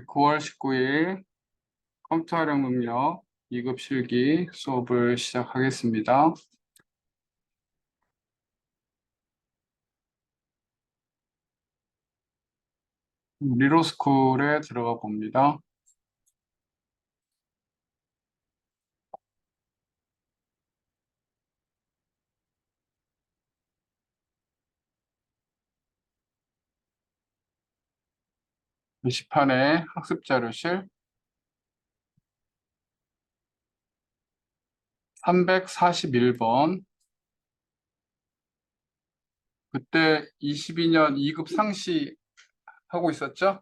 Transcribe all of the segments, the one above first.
9월 19일 컴퓨터 활용 능력 2급 실기 수업을 시작하겠습니다. 리로스쿨에 들어가 봅니다. 게시판에 학습 자료실 341번. 그때 22년 2급 상시 하고 있었죠?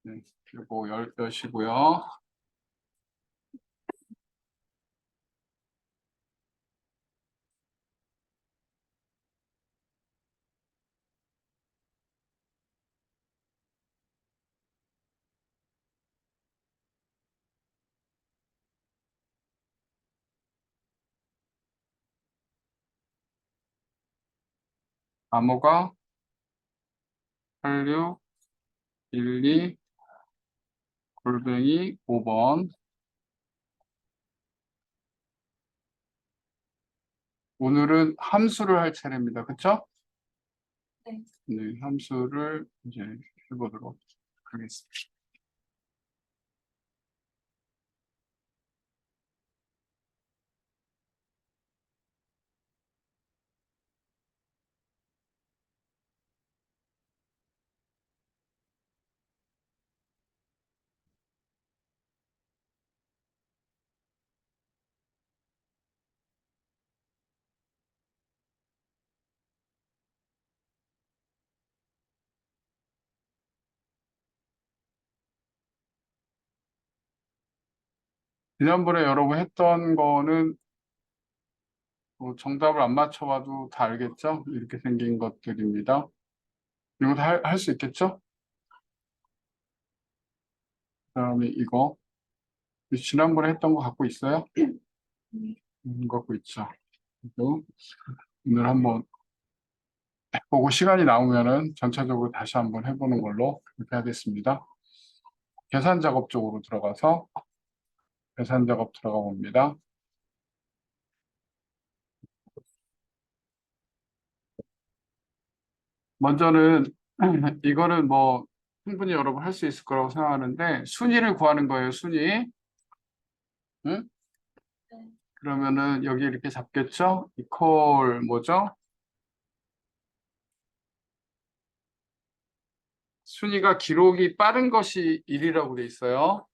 네, 그리고 여시고요. 암호가 8612 골뱅이 5번. 오늘은 함수를 할 차례입니다. 그쵸? 네. 네, 함수를 이제 해보도록 하겠습니다. 지난번에 여러분 했던 거는 정답을 안 맞춰봐도 다 알겠죠? 이렇게 생긴 것들입니다. 이거 다 할 수 있겠죠? 그다음에 이거 지난번에 했던 거 갖고 있어요? 갖고 있죠. 그리고 오늘 한번 보고 시간이 나오면은 전체적으로 다시 한번 해보는 걸로 그렇게 하겠습니다. 계산 작업 쪽으로 들어가서 계산 작업 들어가 봅니다. 먼저는 이거는 뭐 충분히 여러분 할 수 있을 거라고 생각하는데 순위를 구하는 거예요. 순위. 응? 네. 그러면은 여기 이렇게 잡겠죠? 이퀄 뭐죠? 순위가 기록이 빠른 것이 1이라고 돼 있어요.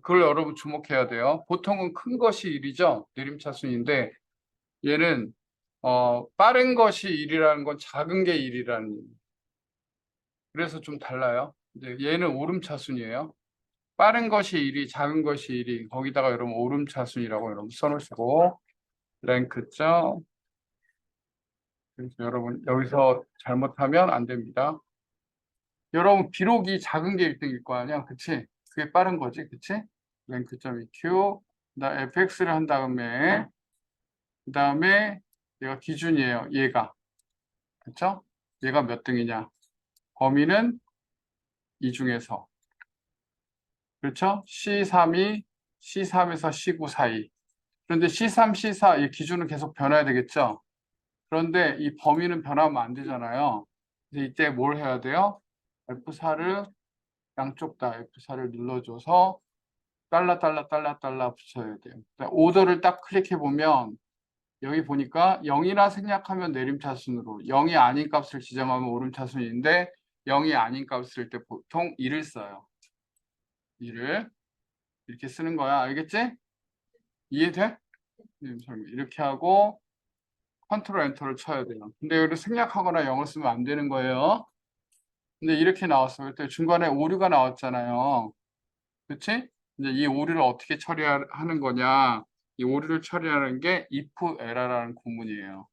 그걸 여러분 주목해야 돼요. 보통은 큰 것이 1이죠. 내림차 순인데 얘는 빠른 것이 1이라는 건 작은 게 1이라는, 그래서 좀 달라요. 이제 얘는 오름차순이에요. 빠른 것이 1이, 작은 것이 1이, 거기다가 여러분 오름차순이라고 여러분 써놓으시고 랭크점. 그래서 여러분 여기서 잘못하면 안 됩니다. 여러분 기록이 작은 게 1등일 거 아니야, 그치? 그게 빠른 거지, 그치? 랭크점 EQ, 나 fx를 한 다음에 그 다음에 얘가 기준이에요, 얘가. 그쵸? 얘가 몇 등이냐? 범위는 이 중에서. 그렇죠? C3이 C3에서 C9 사이. 그런데 C3, C4 이 기준은 계속 변해야 되겠죠? 그런데 이 범위는 변하면 안 되잖아요. 그래서 이때 뭘 해야 돼요? F4를 양쪽 다 F4를 눌러줘서 달러 붙여야 돼요. 오더를 딱 클릭해 보면 여기 보니까 0이라 생략하면 내림차순으로, 0이 아닌 값을 지정하면 오름차순인데 0이 아닌 값을 쓸 때 보통 1을 써요. 1을 이렇게 쓰는 거야. 알겠지? 이해돼? 이렇게 하고 컨트롤 엔터를 쳐야 돼요. 근데 여기를 생략하거나 0을 쓰면 안 되는 거예요. 근데 이렇게 나왔어요. 그때 중간에 오류가 나왔잖아요. 그치? 이제 이 오류를 어떻게 처리하는 거냐? 이 오류를 처리하는 게 if error라는 구문이에요.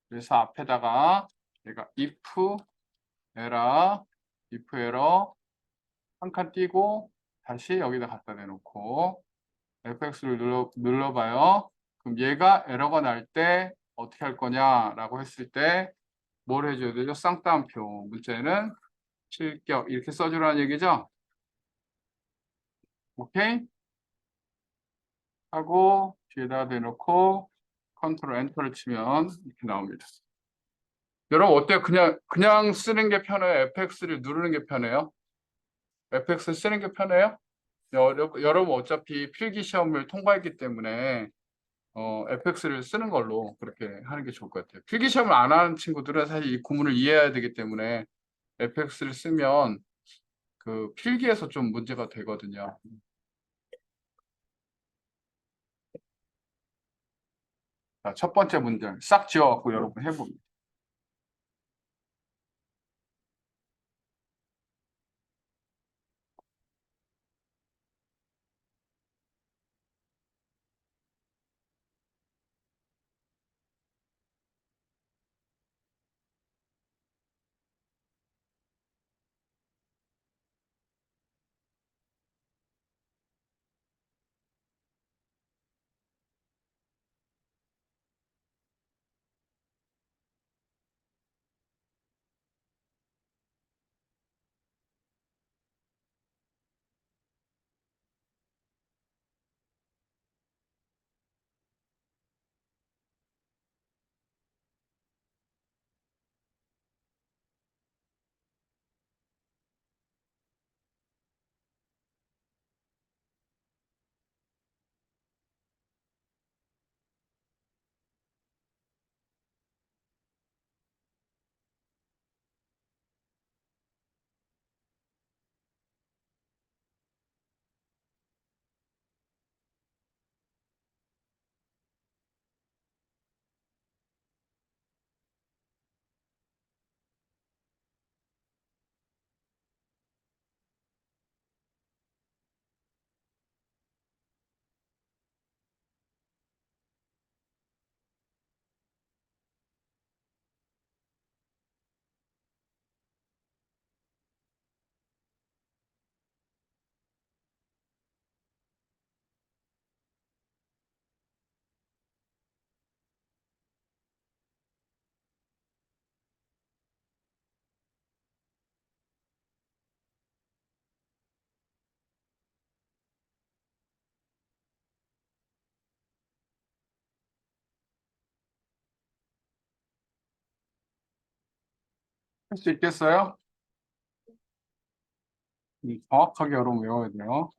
그래서 앞에다가 내가 if error 한 칸 띄고 다시 여기다 갖다 대놓고 fx를 눌러봐요. 그럼 얘가 에러가 날 때 어떻게 할 거냐라고 했을 때 뭘 해줘야 되죠? 쌍따옴표. 문제는 실격 이렇게 써주라는 얘기죠. 오케이? 하고 뒤에다 대놓고 컨트롤 엔터를 치면 이렇게 나옵니다. 여러분 어때요? 그냥 쓰는 게 편해요? FX를 누르는 게 편해요? FX 쓰는 게 편해요? 여러분 어차피 필기 시험을 통과했기 때문에 FX를 쓰는 걸로 그렇게 하는 게 좋을 것 같아요. 필기 시험을 안 하는 친구들은 사실 이 구문을 이해해야 되기 때문에 FX를 쓰면 그 필기에서 좀 문제가 되거든요. 자, 첫 번째 문제 싹 지워갖고 여러분 해봅니다. 할 수 있겠어요? 정확하게 여러분 외워야 돼요.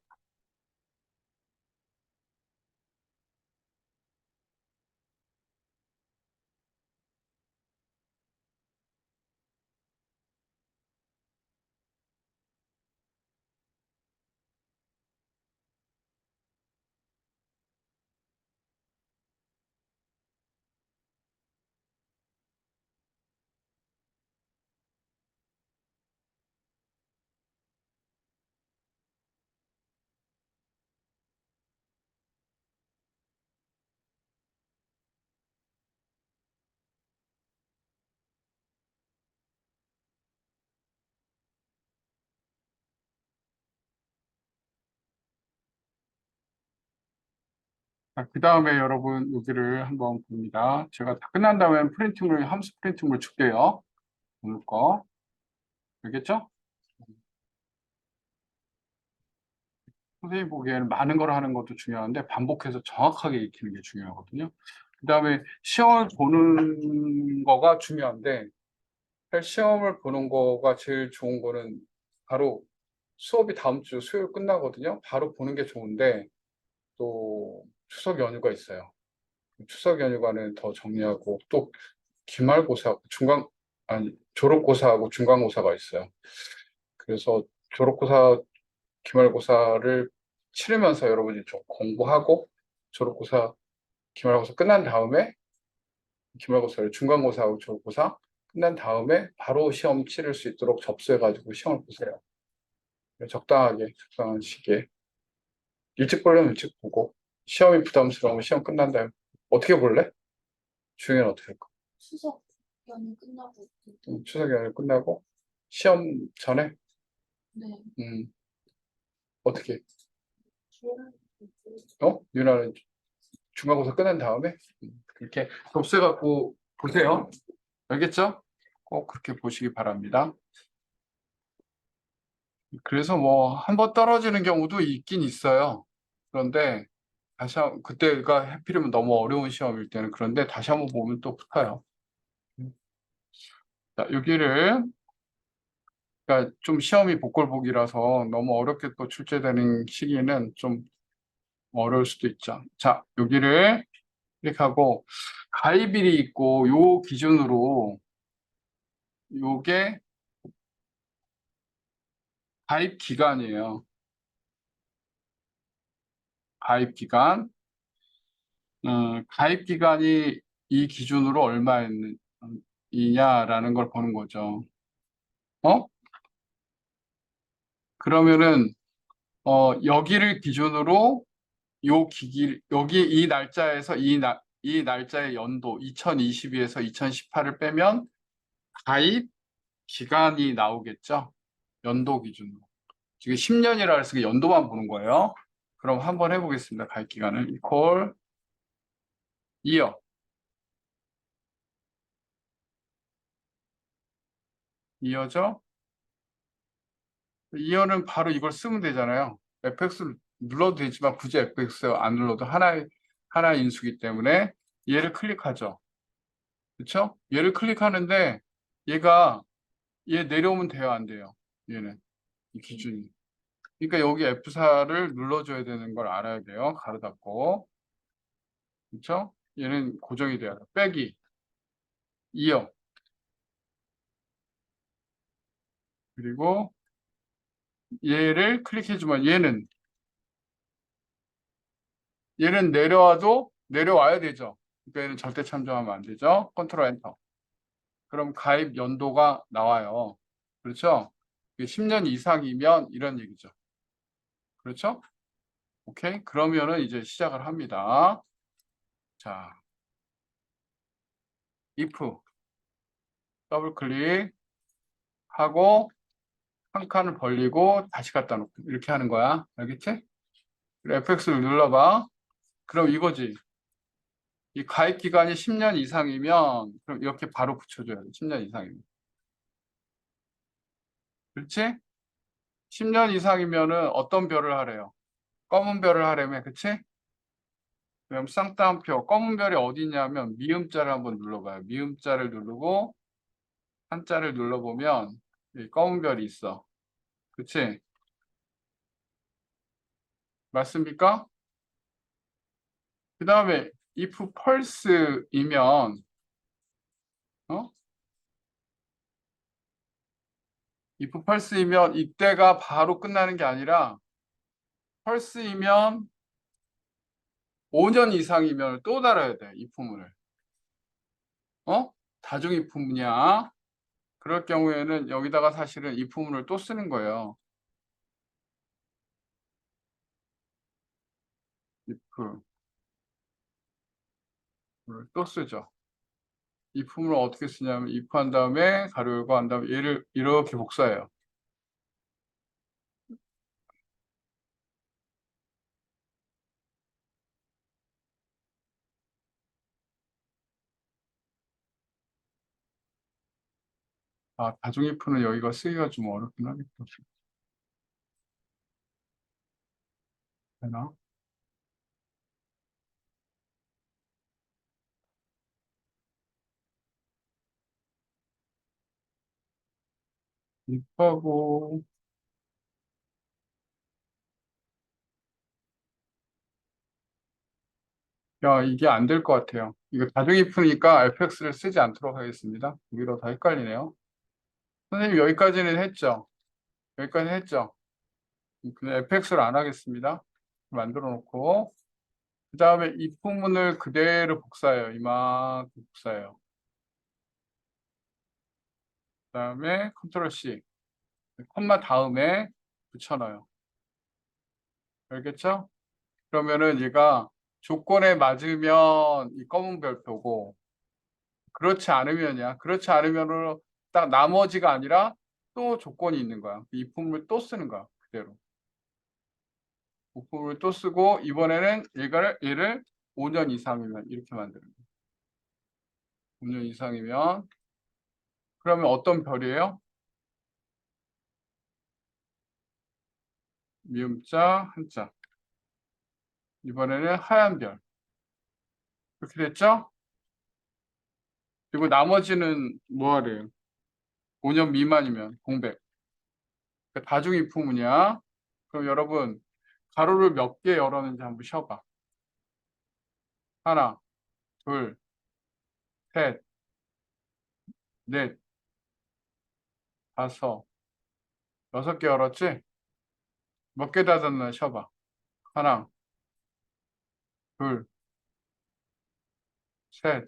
그 다음에 여러분 여기를 한번 봅니다. 제가 다 끝난 다음에 프린팅을 함수 프린팅을 줄게요. 오늘 거 알겠죠? 선생님 보기에는 많은 걸 하는 것도 중요한데 반복해서 정확하게 익히는 게 중요하거든요. 그 다음에 시험을 보는 거가 중요한데 사실 시험을 보는 거가 제일 좋은 거는 바로 수업이 다음 주 수요일 끝나거든요. 바로 보는 게 좋은데 또 추석 연휴가 있어요. 추석 연휴가는 더 정리하고 또 기말고사, 졸업고사하고 중간고사가 있어요. 그래서 졸업고사, 기말고사를 치르면서 여러분이 좀 공부하고 졸업고사, 기말고사 끝난 다음에 기말고사를 중간고사하고 졸업고사 끝난 다음에 바로 시험 치를 수 있도록 접수해가지고 시험을 보세요. 적당한 시기에. 일찍 보려면 일찍 보고 시험이 부담스러우면 시험 끝난 다음에 어떻게 볼래? 주영이는 어떻게 할까? 추석 연휴 끝나고. 추석 연휴 끝나고 시험 전에 네. 어떻게? 주말. 유나는 중간고사 끝난 다음에 그렇게 접수해갖고 보세요. 알겠죠? 꼭 그렇게 보시기 바랍니다. 그래서 뭐 한 번 떨어지는 경우도 있긴 있어요. 그런데 그때가 하필이면 너무 어려운 시험일 때는 그런데 다시 한번 보면 또 붙어요. 자, 여기를 그러니까 좀 시험이 복골복이라서 너무 어렵게 또 출제되는 시기는 좀 어려울 수도 있죠. 자, 여기를 이렇게 하고 가입일이 있고 요 기준으로 요게 가입 기간이에요. 가입 기간. 가입 기간이 이 기준으로 얼마이냐라는 걸 보는 거죠. 어? 그러면은 여기를 기준으로 여기 이 날짜에서 이 날짜의 연도 2022에서 2018을 빼면 가입 기간이 나오겠죠. 연도 기준으로. 지금 10년이라 해서 연도만 보는 거예요. 그럼 한번 해보겠습니다. 가입 기간을 equal year. year죠? year는 바로 이걸 쓰면 되잖아요. fx를 눌러도 되지만 굳이 fx 안 눌러도 하나의 인수기 때문에 얘를 클릭하죠. 그렇죠? 얘를 클릭하는데 얘 내려오면 돼요, 안 돼요? 얘는 이 기준이. 그러니까 여기 F4를 눌러줘야 되는 걸 알아야 돼요. 가로 닫고. 그렇죠? 얘는 고정이 돼야 돼. 빼기 2요. 그리고 얘를 클릭해주면 얘는 내려와야 되죠. 그러니까 얘는 절대 참조하면 안 되죠. 컨트롤 엔터. 그럼 가입 연도가 나와요. 그렇죠? 10년 이상이면 이런 얘기죠. 그렇죠? 오케이. 그러면은 이제 시작을 합니다. 자, if 더블 클릭하고 한 칸을 벌리고 다시 갖다 놓고 이렇게 하는 거야. 알겠지? 그리고 FX를 눌러봐. 그럼 이거지. 이 가입 기간이 10년 이상이면 그럼 이렇게 바로 붙여줘야 돼. 10년 이상이면. 그렇지? 10년 이상이면은 어떤 별을 하래요? 검은 별을 하려면 그치? 그럼 쌍따옴표 검은 별이 어디 있냐면 미음자를 한번 눌러봐요. 미음자를 누르고 한자를 눌러보면 이 검은 별이 있어. 그치? 맞습니까? 그 다음에 if false이면 어? if false이면 이때가 바로 끝나는 게 아니라 false이면 5년 이상이면 또 달아야 돼. if문을. 다중 if문이야. 그럴 경우에는 여기다가 사실은 if문을 또 쓰는 거예요. if를 또 쓰죠. if문을 어떻게 쓰냐면 if 한 다음에 가로 열고 한 다음에 얘를 이렇게 복사해요. 다중 if는 여기가 쓰기가 좀 어렵긴 하겠다. 되나? if하고 이게 안 될 것 같아요. 이거 가중이 푸니까 fx를 쓰지 않도록 하겠습니다. 여기로 다 헷갈리네요. 선생님 여기까지는 했죠? 여기까지 했죠? 그냥 fx를 안 하겠습니다. 만들어 놓고 그 다음에 이 부분을 그대로 복사해요. 이만큼 복사해요. 그 다음에 컨트롤 C 콤마 다음에 붙여넣어요. 알겠죠? 그러면은 얘가 조건에 맞으면 이 검은 별표고 그렇지 않으면이야. 그렇지 않으면은 딱 나머지가 아니라 또 조건이 있는 거야. 이 품을 또 쓰는 거야. 그대로. 부품을 또 쓰고 이번에는 얘를 5년 이상이면 이렇게 만드는 거야. 5년 이상이면 그러면 어떤 별이에요? 미음자, 한자. 이번에는 하얀 별. 그렇게 됐죠? 그리고 나머지는 뭐 하래요? 5년 미만이면 공백. 그러니까 다중이품이냐? 그럼 여러분 가로를 몇 개 열었는지 한번 쉬어봐. 하나, 둘, 셋, 넷, 다섯, 6개 열었지? 몇 개 닫았나 쉬어봐. 하나, 둘, 셋,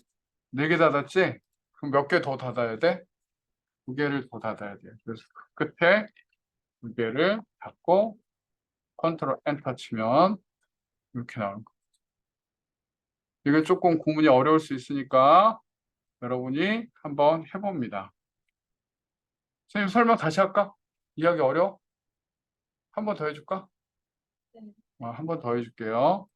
4개 닫았지? 그럼 몇 개 더 닫아야 돼? 2개를 더 닫아야 돼. 그래서 그 끝에 2개를 닫고 컨트롤 엔터 치면 이렇게 나오는 거. 이게 조금 구문이 어려울 수 있으니까 여러분이 한번 해봅니다. 선생님 설명 다시 할까? 이야기 어려워? 한 번 더 해줄까? 네. 한 번 더 해줄게요.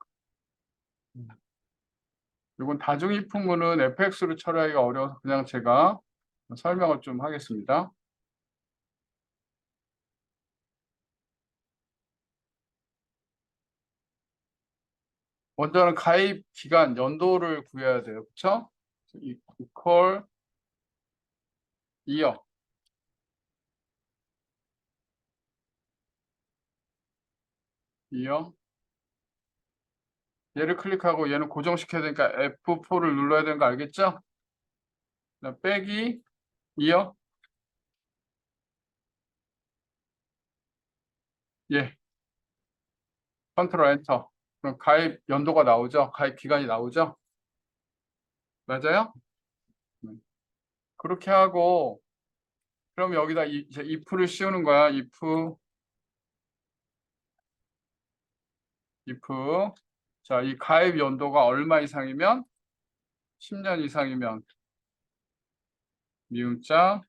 이건 다중이품문은 fx로 처리하기가 어려워서 그냥 제가 설명을 좀 하겠습니다. 먼저는 가입 기간 연도를 구해야 돼요. 그렇죠? equal year. year. 얘를 클릭하고 얘는 고정시켜야 되니까 F4를 눌러야 되는 거 알겠죠? 그다음 빼기 year. 예. 컨트롤 엔터. 그럼 가입 연도가 나오죠? 가입 기간이 나오죠? 맞아요? 그렇게 하고 그럼 여기다 이제 if를 씌우는 거야. if. 자, 이 가입 연도가 얼마 이상이면 10년 이상이면 미음자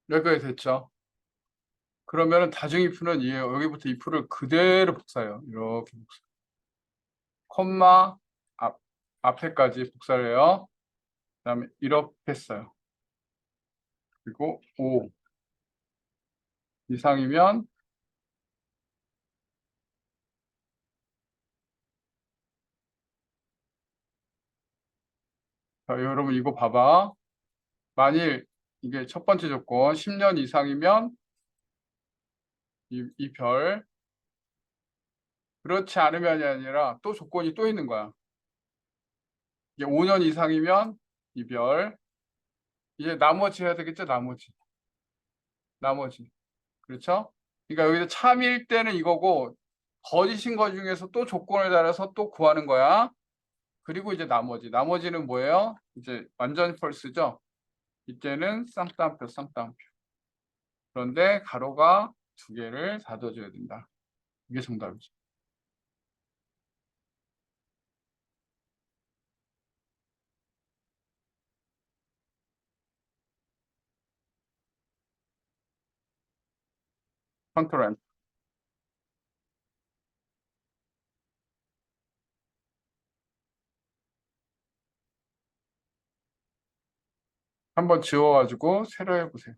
여기까지 됐죠. 그러면은 다중이프는 여기부터 if를 그대로 복사해요. 이렇게 복사. 콤마 앞에까지 복사를 해요. 그다음에 이렇게 했어요. 그리고 5 이상이면 자, 여러분 이거 봐봐. 만일 이게 첫 번째 조건 10년 이상이면 이 별. 그렇지 않으면이 아니라 또 조건이 또 있는 거야. 이게 5년 이상이면 이 별. 이제 나머지 해야 되겠죠? 나머지. 그렇죠? 그러니까 여기서 참일 때는 이거고 거짓인 것 중에서 또 조건을 달아서 또 구하는 거야. 그리고 이제 나머지는 뭐예요? 이제 완전 펄스죠. 이때는 쌍따옴표. 그런데 가로가 2개를 닫아줘야 된다. 이게 정답이죠. 컨트롤 N. 한번 지워가지고 새로 해보세요.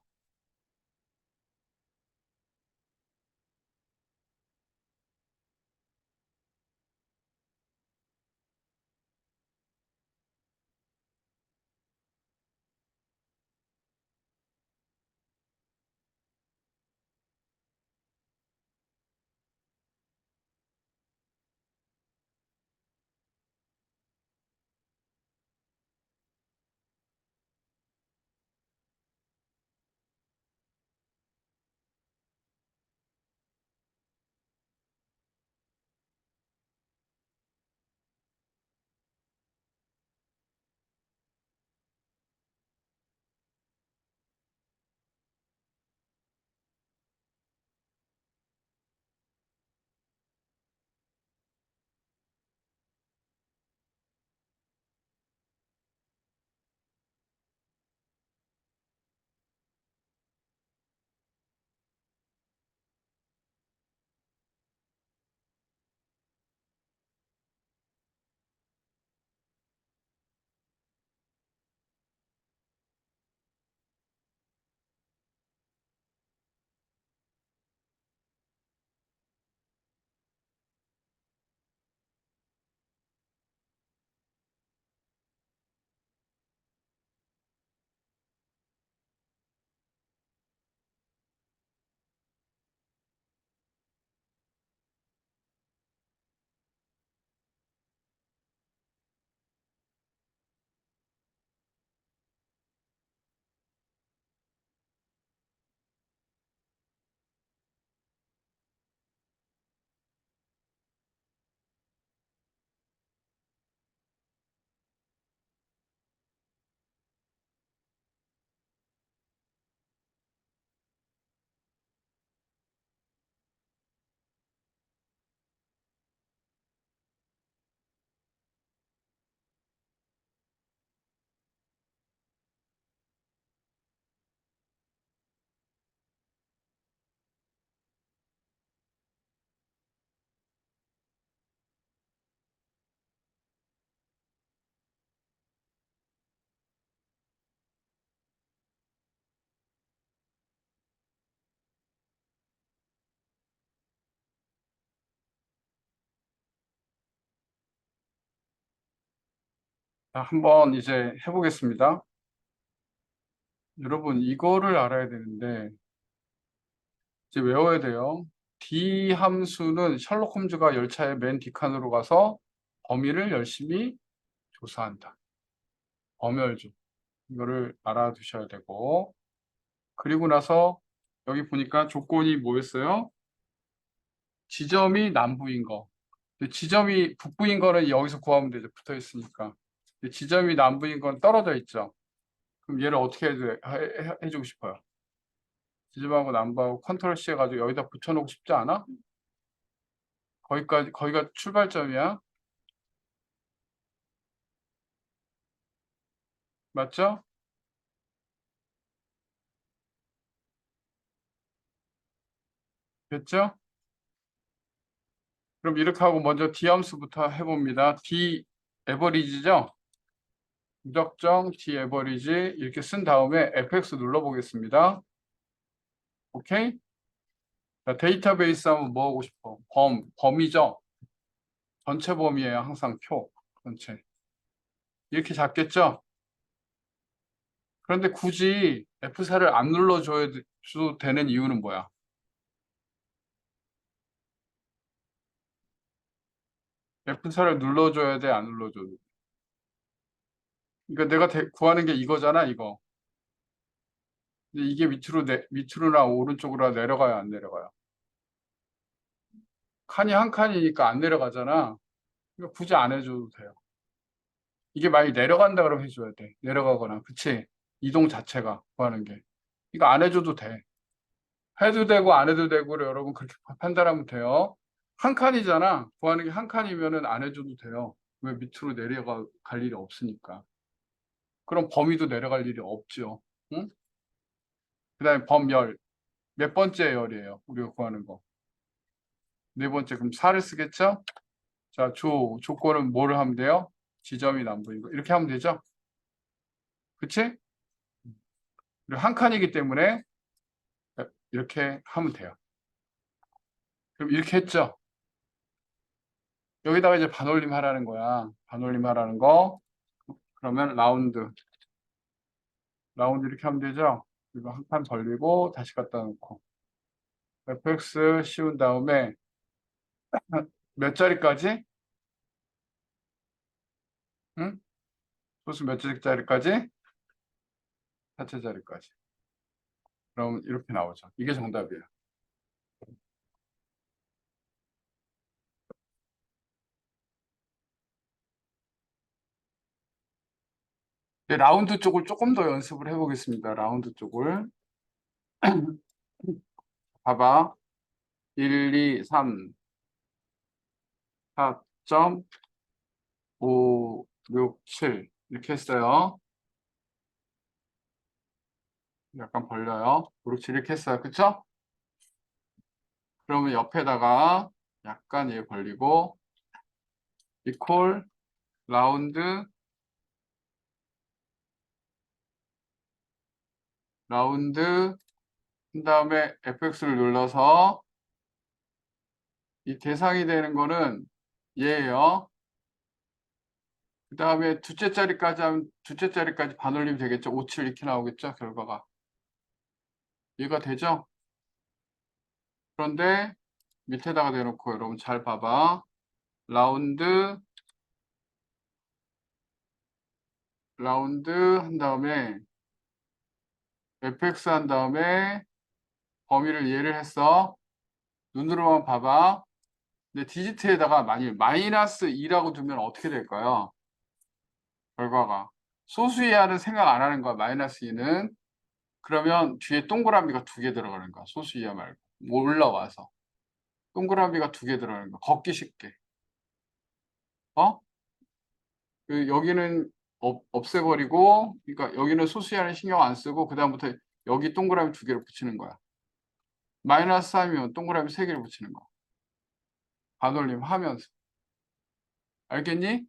자, 한번 이제 해보겠습니다. 여러분, 이거를 알아야 되는데, 이제 외워야 돼요. D 함수는 셜록 홈즈가 열차의 맨 뒷칸으로 가서 범위를 열심히 조사한다. 범열주. 이거를 알아두셔야 되고, 그리고 나서 여기 보니까 조건이 뭐였어요? 지점이 남부인 거. 근데 지점이 북부인 거는 여기서 구하면 되죠. 붙어 있으니까. 근데 지점이 남부인 건 떨어져 있죠. 그럼 얘를 어떻게 해주고 싶어요? 지점하고 남부하고 컨트롤 C 해가지고 여기다 붙여놓고 싶지 않아? 거기가 출발점이야. 맞죠? 됐죠? 그럼 이렇게 하고 먼저 D 함수부터 해봅니다. D 에버리지죠? 무작정 D 에버리지 이렇게 쓴 다음에 fx 눌러보겠습니다. 오케이? 자, 데이터베이스 하면 뭐 하고 싶어? 범위죠? 전체 범위예요. 항상 표 전체. 이렇게 잡겠죠? 그런데 굳이 F4를 안 눌러줘도 되는 이유는 뭐야? F4를 눌러줘야 돼, 안 눌러줘도 돼? 그러니까 내가 구하는 게 이거잖아, 이거. 근데 이게 밑으로나 오른쪽으로 내려가요, 안 내려가요? 칸이 한 칸이니까 안 내려가잖아. 그러니까 굳이 안 해줘도 돼요. 이게 만약 내려간다 그러면 해줘야 돼. 내려가거나, 그치? 이동 자체가 구하는 게. 이거 안 해줘도 돼. 해도 되고 안 해도 되고를 여러분 그렇게 판단하면 돼요. 한 칸이잖아. 구하는 게 한 칸이면은 안 해줘도 돼요. 왜 밑으로 내려가 갈 일이 없으니까. 그럼 범위도 내려갈 일이 없죠. 응? 그다음에 범열 몇 번째 열이에요? 우리가 구하는 거. 네 번째 그럼 4를 쓰겠죠? 자, 조건은 뭐를 하면 돼요? 지점이 남부인 거. 이렇게 하면 되죠? 그치? 그리고 한 칸이기 때문에 이렇게 하면 돼요. 그럼 이렇게 했죠? 여기다가 이제 반올림 하라는 거야. 반올림 하라는 거. 그러면 라운드 이렇게 하면 되죠? 이거 한 칸 벌리고 다시 갖다 놓고 fx 씌운 다음에 몇 자리까지? 응? 소수 몇 자리까지? 4차 자리까지. 그럼 이렇게 나오죠. 이게 정답이에요. 네, 라운드 쪽을 조금 더 연습을 해보겠습니다. 라운드 쪽을. 봐봐. 1, 2, 3, 4.5, 6, 7 이렇게 했어요. 약간 벌려요. 그렇지 이렇게 했어요. 그쵸? 그러면 옆에다가 약간 얘 벌리고 이퀄 라운드 한 다음에 fx를 눌러서 이 대상이 되는 거는 얘예요. 그 다음에 두째 자리까지 하면 두째 자리까지 반올림 되겠죠. 5, 7 이렇게 나오겠죠. 결과가. 이해가 되죠? 그런데 밑에다가 대놓고 여러분 잘 봐봐. 라운드 한 다음에 fx 한 다음에 범위를 얘를 했어. 눈으로만 봐봐. 근데 디지트에다가 만일 마이너스 2라고 두면 어떻게 될까요? 결과가. 소수 이하는 생각 안 하는 거야. 마이너스 2는. 그러면 뒤에 동그라미가 2개 들어가는 거야. 소수 이하 말고. 올라와서. 동그라미가 2개 들어가는 거야. 걷기 쉽게. 어? 여기는 없애버리고, 그러니까 여기는 소수 이하는 신경 안 쓰고, 그다음부터 여기 동그라미 2개를 붙이는 거야. 마이너스 3이면 동그라미 3개를 붙이는 거야. 반올림 하면서. 알겠니?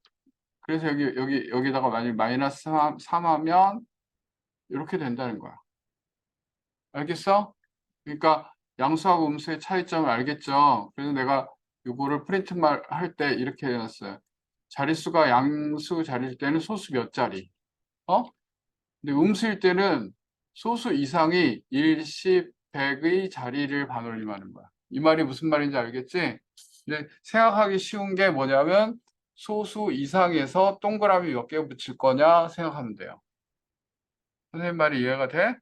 그래서 여기다가 만약 마이너스 3 하면 이렇게 된다는 거야. 알겠어? 그러니까 양수하고 음수의 차이점을 알겠죠? 그래서 내가 이거를 프린트말 할 때 이렇게 해놨어요. 자릿수가 양수 자리일 때는 소수 몇 자리? 어? 근데 음수일 때는 소수 이상이 1, 10, 100의 자리를 반올림하는 거야. 이 말이 무슨 말인지 알겠지? 근데 생각하기 쉬운 게 뭐냐면 소수 이상에서 동그라미 몇 개 붙일 거냐 생각하면 돼요. 선생님 말이 이해가 돼?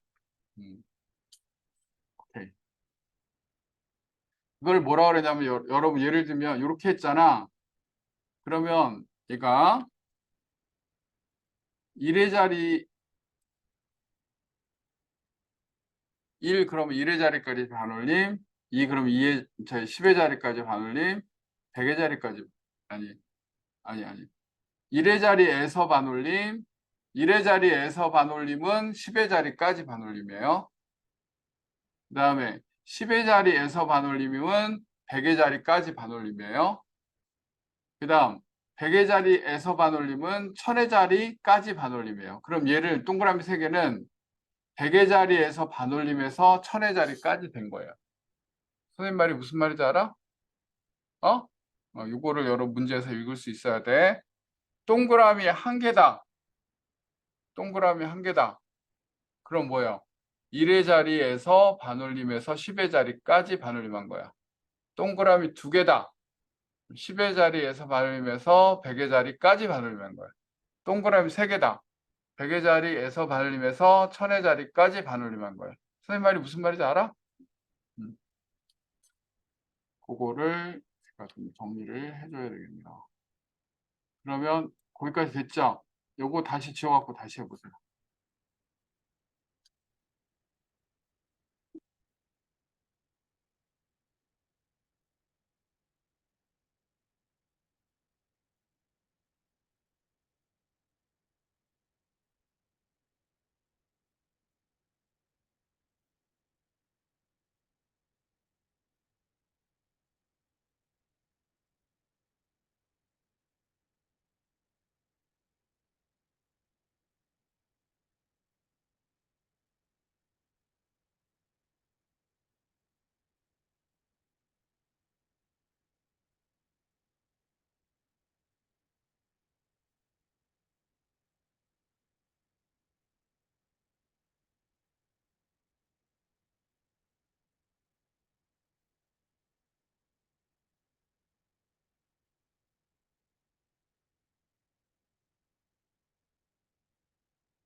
오케이. 이걸 뭐라 그러냐면 여러분 예를 들면 이렇게 했잖아. 그러면 얘가 1의 자리 1 그러면 1의 자리까지 반올림, 2 그러면 10의 자리까지 반올림, 100의 자리까지 아니 1의 자리에서 반올림, 1의 자리에서 반올림은 10의 자리까지 반올림이에요. 그 다음에 10의 자리에서 반올림은 100의 자리까지 반올림이에요. 그 다음 100의 자리에서 반올림은 1000의 자리까지 반올림이에요. 그럼 얘를 동그라미 3개는 100의 자리에서 반올림에서 1000의 자리까지 된 거예요. 선생님 말이 무슨 말인지 알아? 어? 이거를 여러 문제에서 읽을 수 있어야 돼. 동그라미 한 개다. 동그라미 한 개다. 그럼 뭐야? 1의 자리에서 반올림에서 10의 자리까지 반올림한 거야. 동그라미 두 개다. 10의 자리에서 반올림에서 100의 자리까지 반올림한 거야. 동그라미 세 개다. 100의 자리에서 반올림에서 1000의 자리까지 반올림한 거야. 선생님 말이 무슨 말인지 알아? 그거를 제가 좀 정리를 해줘야 되겠네요. 그러면 거기까지 됐죠? 요거 다시 지워갖고 다시 해보세요.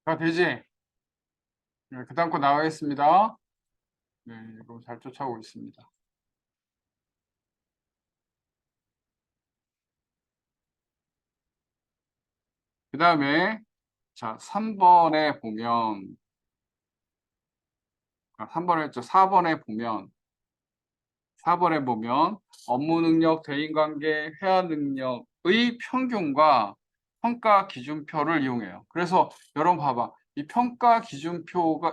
자, 되지? 네, 그 다음 거 나가겠습니다. 네, 이거 잘 쫓아오고 있습니다. 그 다음에, 자, 3번에 보면, 3번에 했죠. 4번에 보면, 업무 능력, 대인 관계, 회화 능력의 평균과 평가 기준표를 이용해요. 그래서 여러분 봐봐. 이 평가 기준표의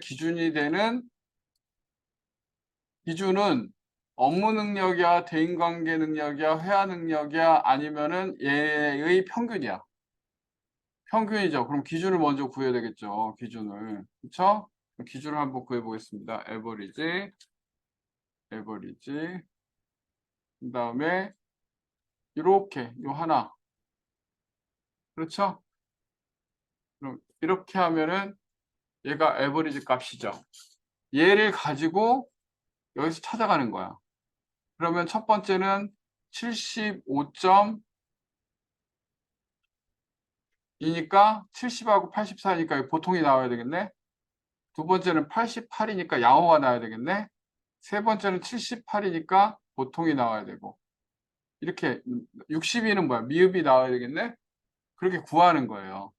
기준이 되는 기준은 업무 능력이야, 대인관계 능력이야, 회화 능력이야, 아니면은 얘의 평균이야. 평균이죠. 그럼 기준을 먼저 구해야 되겠죠. 기준을. 그쵸? 기준을 한번 구해 보겠습니다. 에버리지. 그 다음에 이렇게 요 하나. 그렇죠? 그럼 이렇게 하면은 얘가 에버리지 값이죠. 얘를 가지고 여기서 찾아가는 거야. 그러면 첫 번째는 75점 이니까 70하고 84니까 보통이 나와야 되겠네. 두 번째는 88이니까 양호가 나와야 되겠네. 세 번째는 78이니까 보통이 나와야 되고. 이렇게 62는 뭐야? 미흡이 나와야 되겠네. 그렇게 구하는 거예요.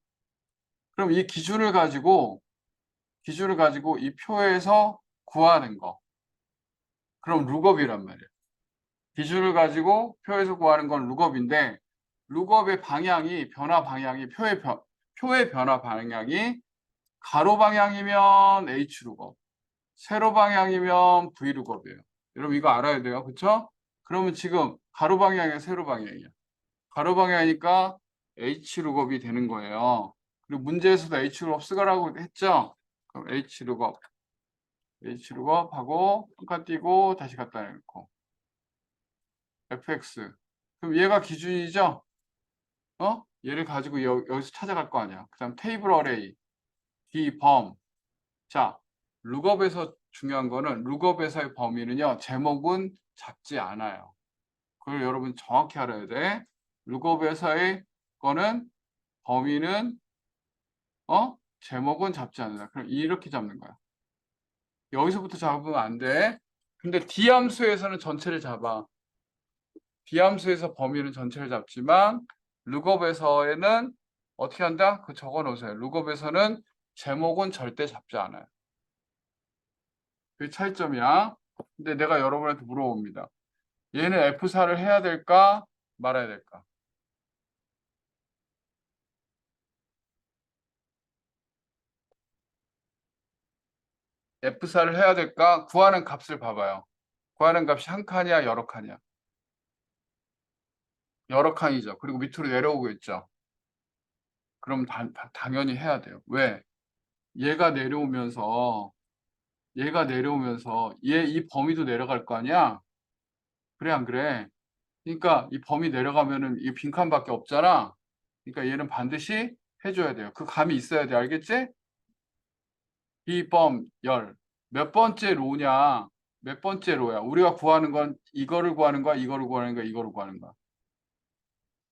그럼 이 기준을 가지고 이 표에서 구하는 거. 그럼 룩업이란 말이에요. 기준을 가지고 표에서 구하는 건 룩업인데 룩업의 변화 방향이 표의 변화 방향이 가로 방향이면 H룩업, 세로 방향이면 V룩업이에요. 여러분 이거 알아야 돼요. 그렇죠? 그러면 지금 가로 방향이야, 세로 방향이야. 가로 방향이니까 H룩업이 되는 거예요. 그리고 문제에서도 H룩업 쓰라고 했죠? 그럼 H룩업 하고 한 칸 띄고 다시 갖다 놓고 fx. 그럼 얘가 기준이죠? 얘를 가지고 여기서 찾아갈 거 아니야. 그다음 테이블 어레이, D 범. 자, 룩업에서 중요한 거는 룩업에서의 범위는요. 제목은 잡지 않아요. 그걸 여러분 정확히 알아야 돼. 룩업에서의 거는 범위는 제목은 잡지 않는다. 그럼 이렇게 잡는 거야. 여기서부터 잡으면 안 돼. 근데 D 함수에서는 전체를 잡아. D 함수에서 범위는 전체를 잡지만 룩업에서는 어떻게 한다? 그 적어 놓으세요. 룩업에서는 제목은 절대 잡지 않아요. 그게 차이점이야. 근데 내가 여러분한테 물어봅니다. 얘는 F4를 해야 될까? 말아야 될까? F4를 해야 될까? 구하는 값을 봐봐요. 구하는 값이 한 칸이야, 여러 칸이야? 여러 칸이죠. 그리고 밑으로 내려오고 있죠. 그럼 당연히 해야 돼요. 왜? 얘가 내려오면서 얘 이 범위도 내려갈 거 아니야? 그래 안 그래? 그러니까 이 범위 내려가면은 이 빈칸밖에 없잖아. 그러니까 얘는 반드시 해줘야 돼요. 그 감이 있어야 돼. 알겠지? 비범 열. 몇 번째 로냐? 몇 번째 로야? 우리가 구하는 건 이거를 구하는 거야, 이거를 구하는 거야, 이거를 구하는 거야.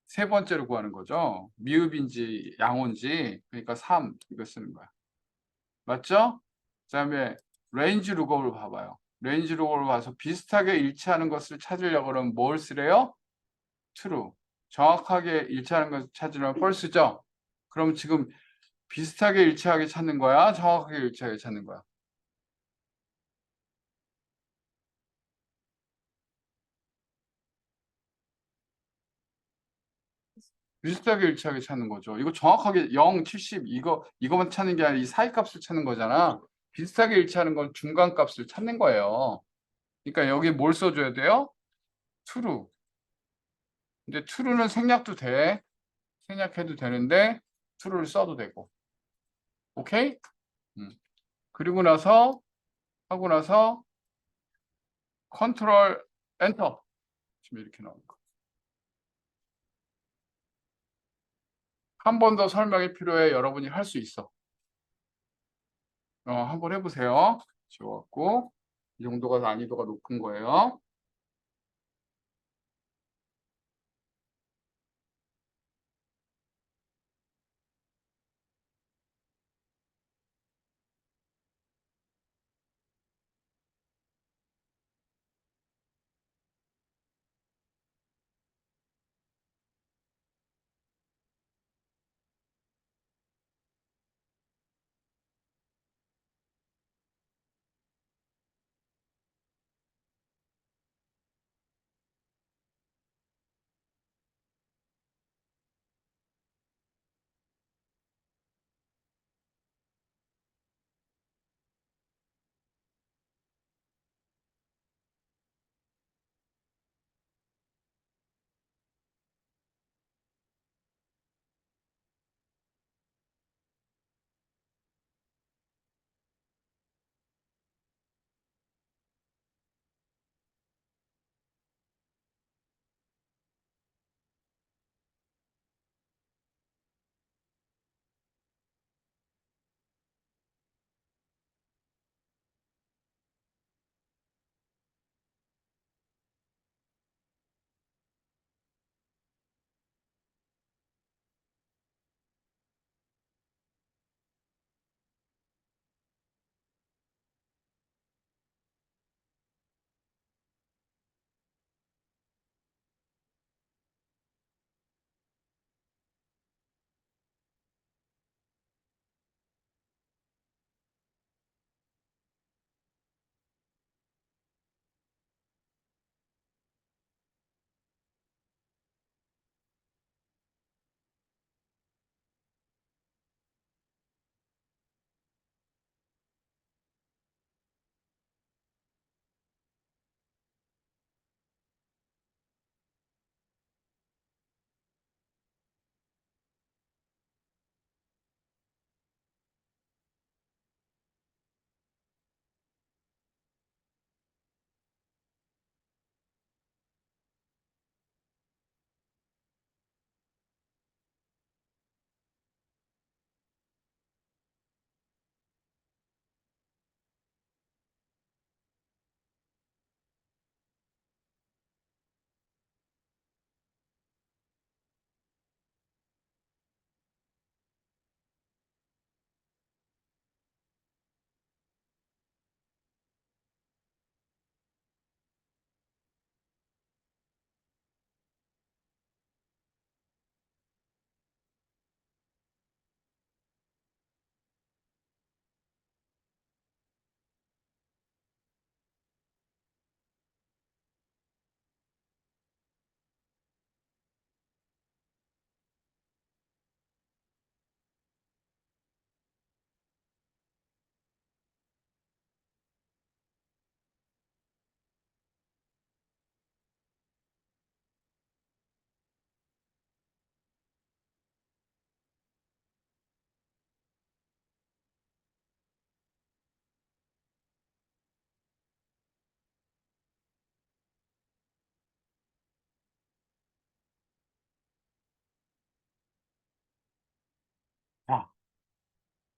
세 번째로 구하는 거죠. 미흡인지 양호인지. 그러니까 3 이거 쓰는 거야. 맞죠? 그다음에 레인지 룩업을 봐봐요. 레인지 룩업을 봐서 비슷하게 일치하는 것을 찾으려고 그러면 뭘 쓰래요? true. 정확하게 일치하는 것을 찾으려면 false죠. 그럼 지금 비슷하게 일치하게 찾는 거야? 정확하게 일치하게 찾는 거야? 비슷하게 일치하게 찾는 거죠. 이거 정확하게 0, 70 이거만 찾는 게 아니라 이 사이 값을 찾는 거잖아. 비슷하게 일치하는 건 중간 값을 찾는 거예요. 그러니까 여기 뭘 써줘야 돼요? true. 근데 true는 생략도 돼. 생략해도 되는데 true를 써도 되고. 오케이? 음. 그리고 나서 하고 나서 컨트롤 엔터. 지금 이렇게 나오는 거. 한 번 더 설명이 필요해. 여러분이 할 수 있어. 한번 해보세요. 지워갖고 이 정도가 난이도가 높은 거예요.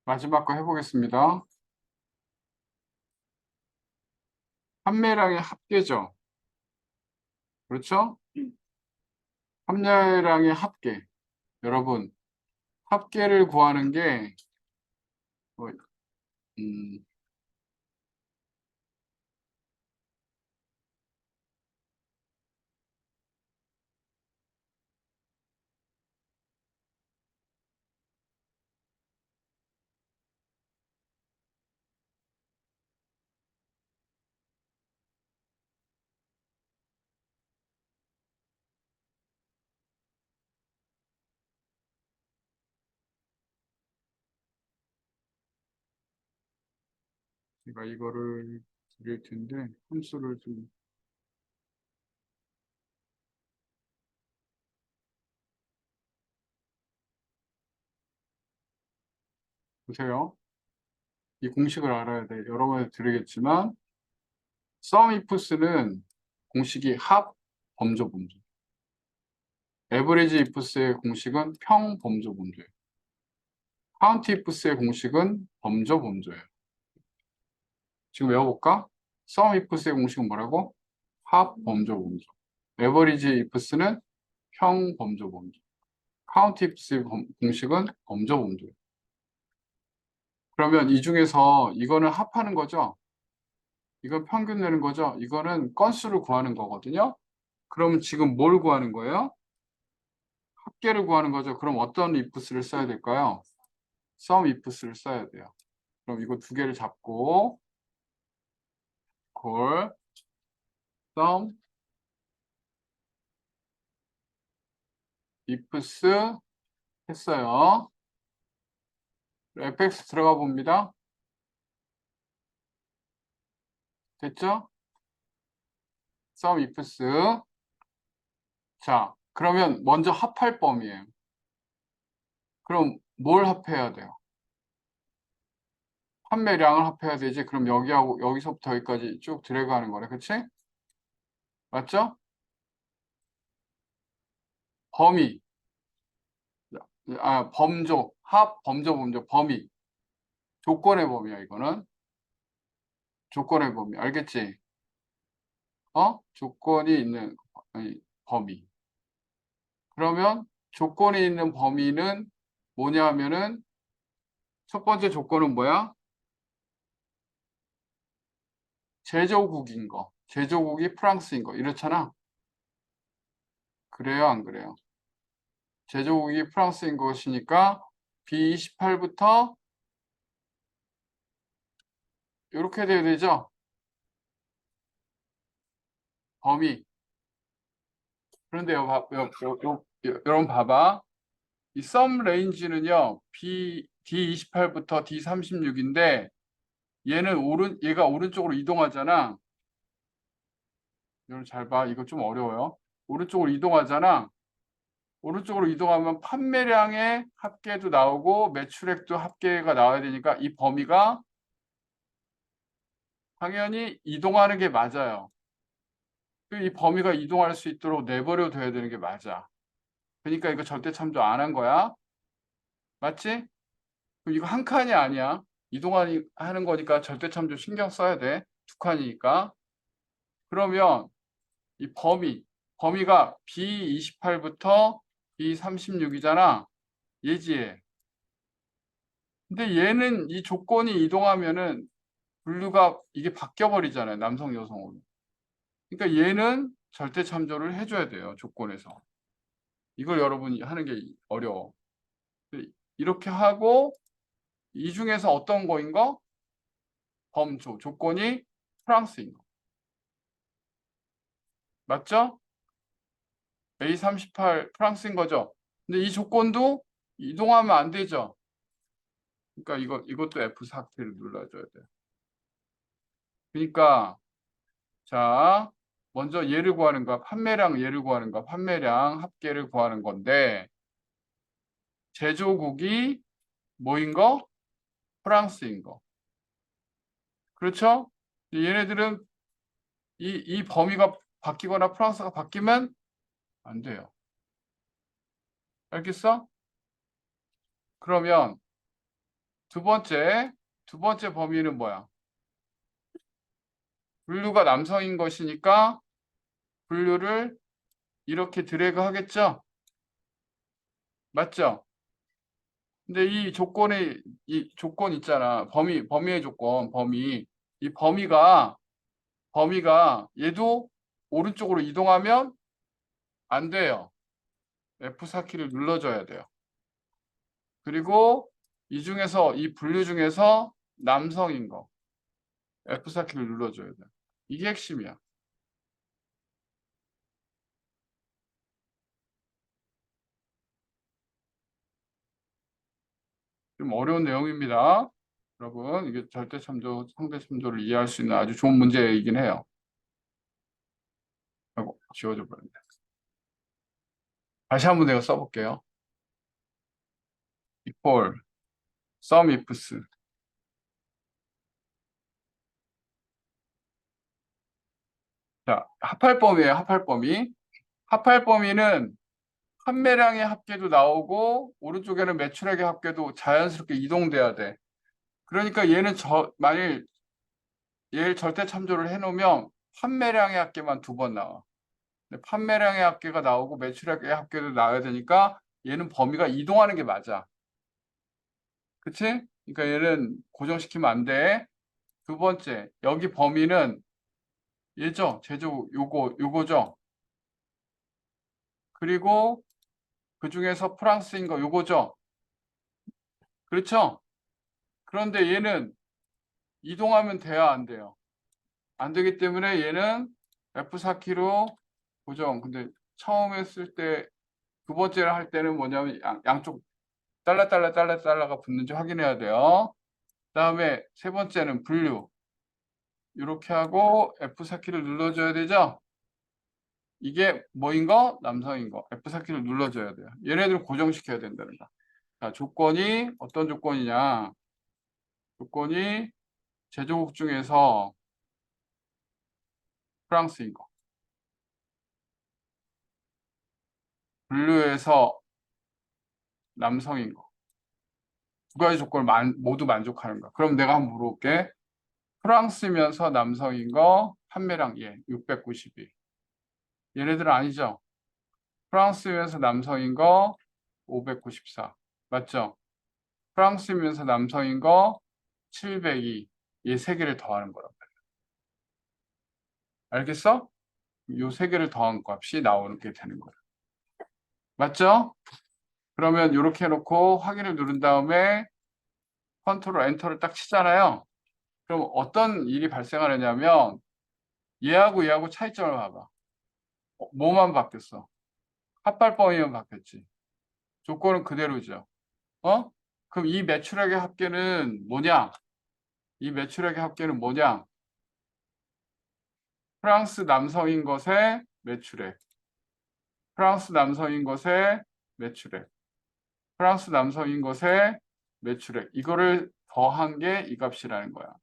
마지막 거 해보겠습니다. 판매량의 합계죠. 그렇죠? 판매량의 합계. 여러분, 합계를 구하는 게 뭐, 음, 제가 이거를 드릴 텐데 함수를 좀 보세요. 이 공식을 알아야 돼. 여러 번 드리겠지만 sum ifs는 공식이 합, 범조, 범조. average ifs의 공식은 평, 범조, 범조예요. count ifs의 공식은 범조, 범조예요. 지금 외워볼까? sum ifs의 공식은 뭐라고? 합, 범조, 범조. average ifs는 평, 범조, 범조. count ifs의 공식은 범조, 범조예요. 그러면 이 중에서 이거는 합하는 거죠? 이건 평균 내는 거죠? 이거는 건수를 구하는 거거든요? 그럼 지금 뭘 구하는 거예요? 합계를 구하는 거죠. 그럼 어떤 ifs를 써야 될까요? sum ifs를 써야 돼요. 그럼 이거 두 개를 잡고 call sum ifs 했어요. fx 들어가 봅니다. 됐죠? sum ifs. 자, 그러면 먼저 합할 범위예요. 그럼 뭘 합해야 돼요? 판매량을 합해야 되지. 그럼 여기하고 여기서부터 여기까지 쭉 들어가는 거네. 그치? 맞죠? 범위. 범조. 합, 범조, 범조, 범위. 조건의 범위야, 이거는. 조건의 범위. 알겠지? 조건이 있는 범위. 그러면 조건이 있는 범위는 뭐냐 하면은 첫 번째 조건은 뭐야? 제조국인 거. 제조국이 프랑스인 거. 이렇잖아. 그래요, 안 그래요? 제조국이 프랑스인 것이니까 B28부터 이렇게 돼야 되죠? 범위. 그런데 여러분 봐봐. 이 썸 레인지는요. D28부터 D36인데 얘가 오른쪽으로 이동하잖아. 여러분 잘 봐. 이거 좀 어려워요. 오른쪽으로 이동하잖아. 오른쪽으로 이동하면 판매량의 합계도 나오고 매출액도 합계가 나와야 되니까 이 범위가 당연히 이동하는 게 맞아요. 이 범위가 이동할 수 있도록 내버려 둬야 되는 게 맞아. 그러니까 이거 절대 참조 안 한 거야. 맞지? 그럼 이거 한 칸이 아니야. 이동하는 거니까 절대 참조 신경 써야 돼. 두 칸이니까. 그러면 이 범위가 B28부터 B36이잖아. 예지에. 근데 얘는 이 조건이 이동하면은 분류가 이게 바뀌어 버리잖아요. 남성, 여성으로. 그러니까 얘는 절대 참조를 해줘야 돼요. 조건에서. 이걸 여러분이 하는 게 어려워. 이렇게 하고 이 중에서 어떤 거인 거? 범조, 조건이 프랑스인 거. 맞죠? A38 프랑스인 거죠. 근데 이 조건도 이동하면 안 되죠. 그러니까 이것도 F4키를 눌러줘야 돼요. 그러니까 자 먼저 얘를 구하는 거야. 판매량 얘를 구하는 거야. 판매량 합계를 구하는 건데 제조국이 뭐인 거? 프랑스인 거. 그렇죠? 얘네들은 이 범위가 바뀌거나 프랑스가 바뀌면 안 돼요. 알겠어? 그러면 두 번째 범위는 뭐야? 분류가 남성인 것이니까 분류를 이렇게 드래그 하겠죠? 맞죠? 근데 이 조건 있잖아. 범위의 조건, 이 범위가 얘도 오른쪽으로 이동하면 안 돼요. F4키를 눌러줘야 돼요. 그리고 이 분류 중에서 남성인 거 F4키를 눌러줘야 돼요. 이게 핵심이야. 좀 어려운 내용입니다. 여러분, 이게 절대 참조, 상대 참조를 이해할 수 있는 아주 좋은 문제이긴 해요. 아이고, 지워져 버렸네. 다시 한번 내가 써볼게요. equal, sum ifs. 자, 합할범위예요, 합할범위. 합할범위는 판매량의 합계도 나오고 오른쪽에는 매출액의 합계도 자연스럽게 이동돼야 돼. 그러니까 만일 얘를 절대 참조를 해놓으면 판매량의 합계만 2번 나와. 근데 판매량의 합계가 나오고 매출액의 합계도 나와야 되니까 얘는 범위가 이동하는 게 맞아. 그치? 그러니까 얘는 고정시키면 안 돼. 두 번째, 여기 범위는 얘죠? 요거죠? 그리고 그 중에서 프랑스인 거 요거죠? 그렇죠? 그런데 얘는 이동하면 돼야 안 돼요? 안 되기 때문에 얘는 F4키로 고정. 근데 처음 했을 때, 두 번째를 할 때는 뭐냐면 양쪽 달러가 붙는지 확인해야 돼요. 그다음에 세 번째는 분류. 이렇게 하고 F4키를 눌러줘야 되죠? 이게 뭐인 거? 남성인 거. F4키를 눌러줘야 돼요. 얘네들을 고정시켜야 된다는 거. 자, 조건이 어떤 조건이냐? 조건이 제조국 중에서 프랑스인 거. 분류에서 남성인 거. 두 가지 조건을 모두 만족하는 거. 그럼 내가 한번 물어볼게. 프랑스면서 남성인 거 판매량 692. 얘네들은 아니죠. 프랑스면서 남성인 거 594. 맞죠? 프랑스면서 남성인 거 702. 이 세 개를 더하는 거란 말이야. 알겠어? 이 세 개를 더한 값이 나오게 되는 거야. 맞죠? 그러면 이렇게 해놓고 확인을 누른 다음에 컨트롤 엔터를 딱 치잖아요. 그럼 어떤 일이 발생하느냐면 얘하고 차이점을 봐봐. 뭐만 바뀌었어? 합발범위만 바뀌었지. 조건은 그대로죠. 어? 그럼 이 매출액의 합계는 뭐냐? 이 매출액의 합계는 뭐냐? 프랑스 남성인 것의 매출액. 프랑스 남성인 것의 매출액. 프랑스 남성인 것의 매출액. 이거를 더한 게 이 값이라는 거야.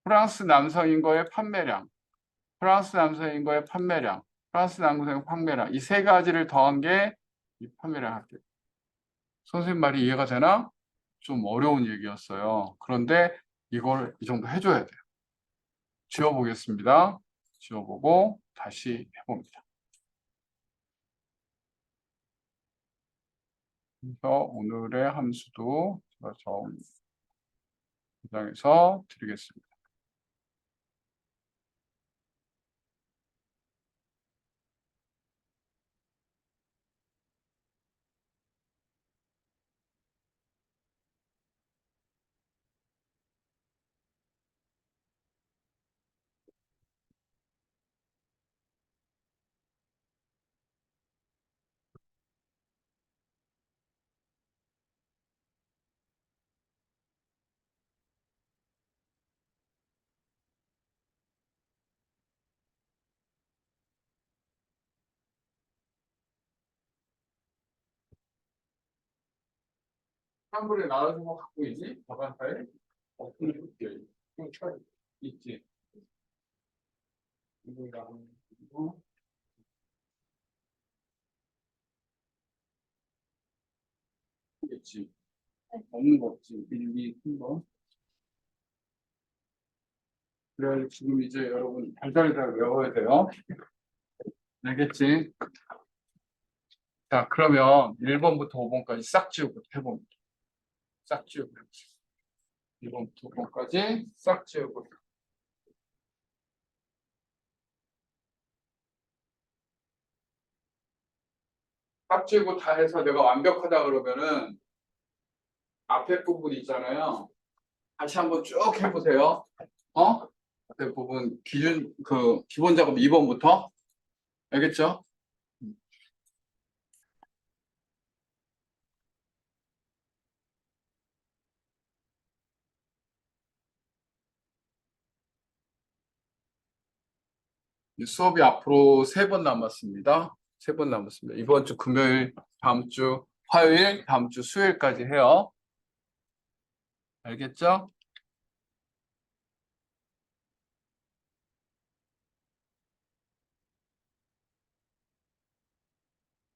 프랑스 남성인 거의 판매량. 프랑스 남성인 거의 판매량. 프랑스 남성의 판매량. 이 세 가지를 더한 게 이 판매량 합계. 선생님 말이 이해가 되나? 좀 어려운 얘기였어요. 그런데 이걸 이 정도 해줘야 돼요. 지워보겠습니다. 지워보고 다시 해봅니다. 그래서 오늘의 함수도 제가 저장해서 드리겠습니다. 한 번에 나눠서 갖고 있니? 가방 파일? 없는 게 있지. 이거랑 이거 있지. 없는 거 없지. 1, 2, 큰 거. 그래, 지금 이제 여러분 달달달 외워야 돼요. 알겠지? 자, 그러면 1번부터 5번까지 싹 지우고 해봅니다. 싹 지우고. 1번부터 5번까지 싹 지우고. 싹 지우고 다 해서 내가 완벽하다 그러면은 앞에 부분 있잖아요. 다시 한번 쭉 해보세요. 어? 앞에 부분 기본 작업 2번부터. 알겠죠? 이 수업이 앞으로 3번 남았습니다. 3번 남았습니다. 이번 주 금요일, 다음 주 화요일, 다음 주 수요일까지 해요. 알겠죠?